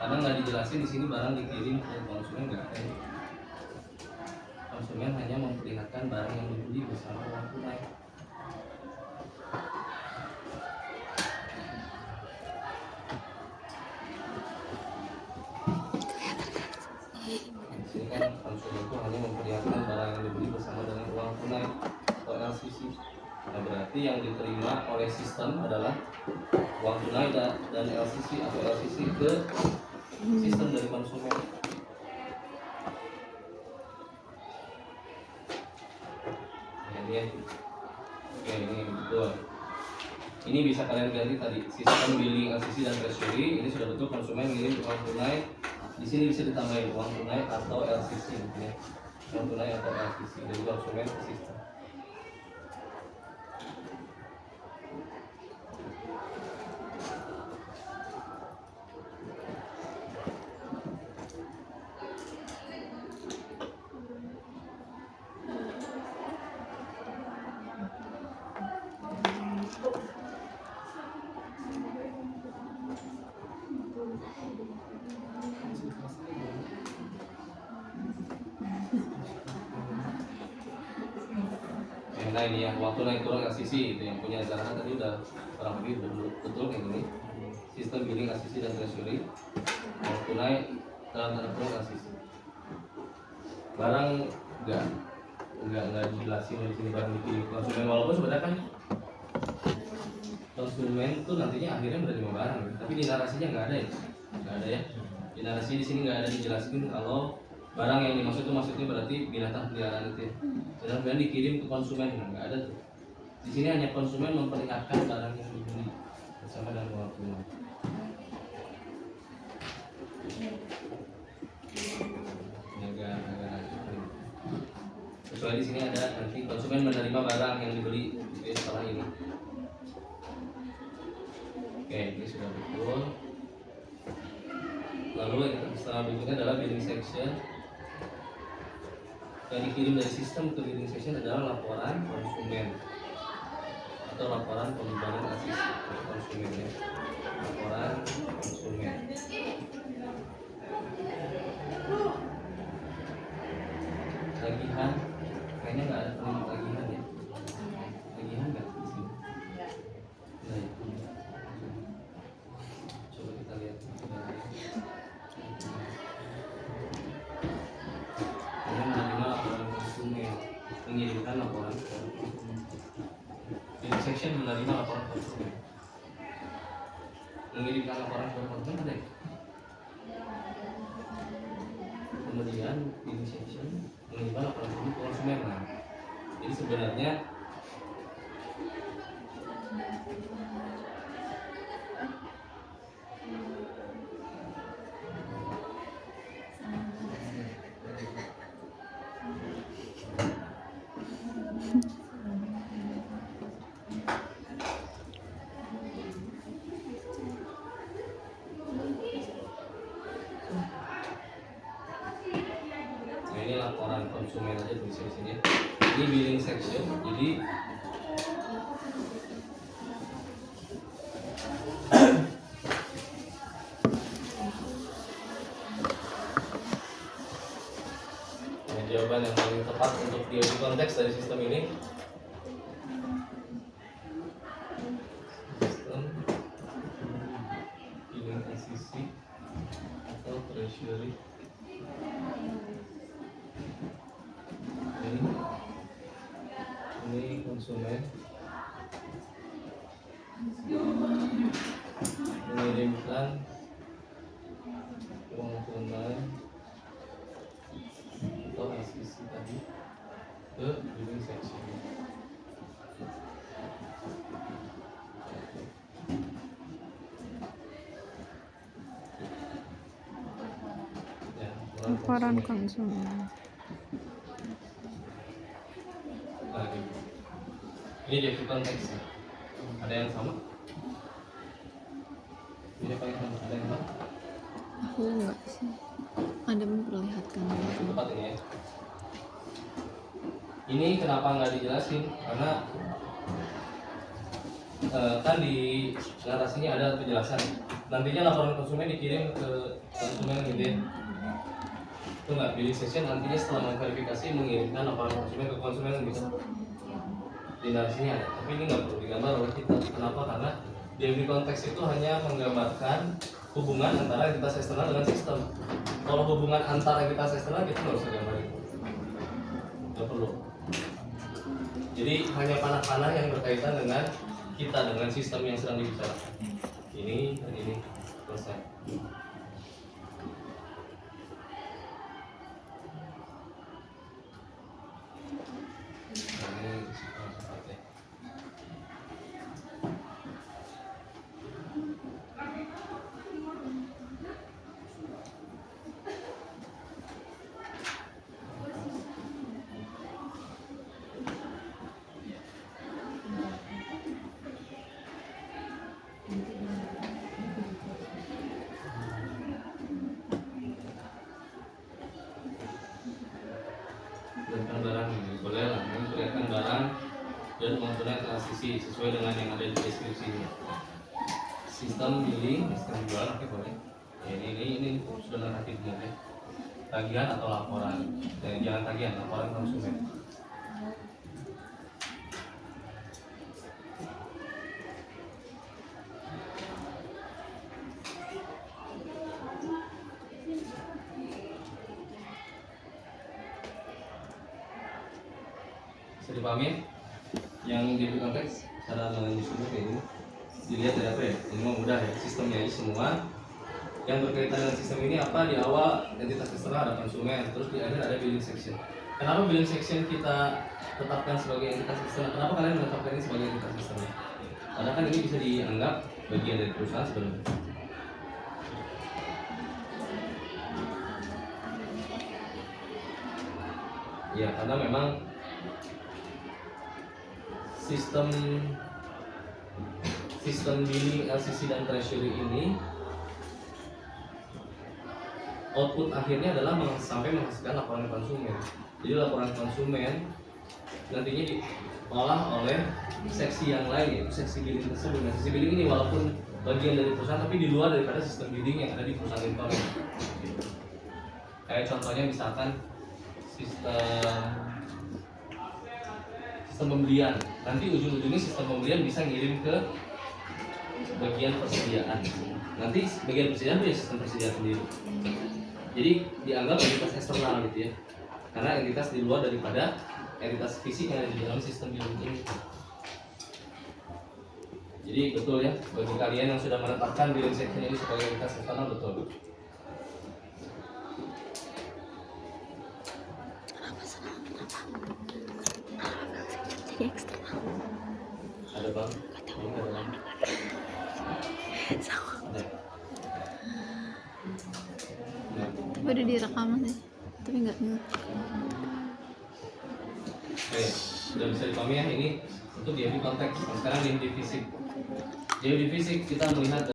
karena nggak dijelasin di sini barang dikirim ke konsumen nggak ada. Konsumen hanya memperlihatkan barang yang dibeli bersama uang tunai. Di sini kan konsumen itu hanya memperlihatkan barang yang dibeli bersama dengan uang tunai atau LCC. Nah, berarti yang diterima oleh sistem adalah uang tunai dan LCC atau LCC ke sistem dari konsumen. Oke, ini betul. Ini bisa kalian ganti tadi sistem billing LCC dan treasury. Ini sudah betul, konsumen ngirim uang tunai. Di sini bisa ditambahin uang tunai atau LCC, ya. Uang tunai atau LCC dari konsumen ke sistem. Nah ini ya, waktu naik turun LCC itu yang punya Zara tadi udah kurang lebih betul kayak gini. Sistem billing LCC dan treasury. Waktu naik dalam tanda kurung LCC. Barang enggak dijelasin di sini barang dikirim konsumen, walaupun sebenarnya kan konsumen itu nantinya akhirnya menerima barang, tapi di narasinya nggak ada ya, di narasi di sini nggak ada dijelasin kalau barang yang dimaksud itu maksudnya berarti binatang peliharaan itu ya. Dan kemudian dikirim ke konsumen, nggak ada tuh. Di sini hanya konsumen memperlihatkan barang yang dibeli bersama dengan uang tunai. Kecuali di sini ada nanti konsumen menerima barang yang dibeli setelah ini. Oke, ini sudah betul. Lalu yang setelah berikutnya adalah billing section. Yang dikirim dari sistem ke billing section adalah laporan konsumen atau laporan pengembangan asis konsumen ya. Laporan konsumen. Tagihan, kayaknya nggak ada penunjuk tagihan ya. Tagihan nggak di sini. Nah, itu. Coba kita lihat. Mengirimkan laporan di section menerima laporan konsumen. Mengirimkan laporan ke konsumen ada ya? Kemudian di section menerima laporan ke konsumen. Nah, jadi sebenarnya ini laporan konsumen aja di sini. Ini billing section. Jadi jawaban yang paling tepat untuk di konteks dari sistem ini. Sistem billing LCC atau treasury. Ini konsumen mengirimkan uang tunai atau LCC tadi ke billing section. Ya, laporan konsumen. Nah, ini dia konteks. Ada yang sama? Ini apa yang sama? Ada yang sama? Aku enggak sih. Ada memperlihatkan. Tepat ini ya. Ini kenapa nggak dijelasin? Karena kan di narasinya ada penjelasan. nantinya laporan konsumen dikirim ke konsumen gitu ya. Itu nggak, billing section nantinya setelah mengverifikasi mengirimkan laporan konsumen ke konsumen gitu. Di narasinya ada, tapi ini nggak perlu digambar oleh kita. Kenapa? Karena DMV konteks itu hanya menggambarkan hubungan antara entitas eksternal dengan sistem. Kalau hubungan antar entitas eksternal kita nggak usah gambarin, nggak perlu. Jadi hanya panah-panah yang berkaitan dengan kita, dengan sistem yang sedang dibicarakan. Ini dan ini selesai. Perlihatkan barang ini boleh lah, perlihatkan barang dan mengaturnya transisi sesuai dengan yang ada di deskripsinya. Sistem billing, sistem jual, oke boleh. Ya, ini sudah naratif ya. Tagihan atau laporan, dan jangan tagihan, laporan konsumen. Bisa dipahami? Yang di konteks cara menyusunnya kayak ini. Dilihat dari apa ya? Ini mah mudah ya, sistemnya aja semua. Yang berkaitan dengan sistem ini apa? Di awal entitas eksternal ada konsumen, terus di akhir ada billing section. Kenapa billing section kita tetapkan sebagai entitas eksternal? Kenapa kalian menetapkan ini sebagai entitas eksternal? Karena kan ini bisa dianggap bagian dari perusahaan sebenarnya. Ya, karena memang sistem billing, LCC dan treasury ini output akhirnya adalah sampai menghasilkan laporan konsumen. Jadi laporan konsumen nantinya diolah oleh seksi yang lain, yaitu seksi billing tersebut. Nah, seksi billing ini walaupun bagian dari perusahaan tapi di luar daripada sistem billing yang ada di perusahaan informal. Kayak contohnya misalkan sistem pembelian, nanti ujung-ujungnya sistem pembelian bisa ngirim ke bagian persediaan. Nanti bagian persediaan punya sistem persediaan sendiri. Jadi dianggap entitas eksternal gitu ya, karena entitas di luar daripada entitas fisik yang ada di dalam sistem billing ini. Jadi betul ya, bagi kalian yang sudah menetapkan billing section ini sebagai entitas eksternal, betul. Ada bang? Ini ada bang? Ada. Tapi udah direkam sih, tapi nggak nge. Oke, sudah bisa dipahami ya, ini untuk DMV konteks. Nah, sekarang DMV fisik. DMV fisik kita melihat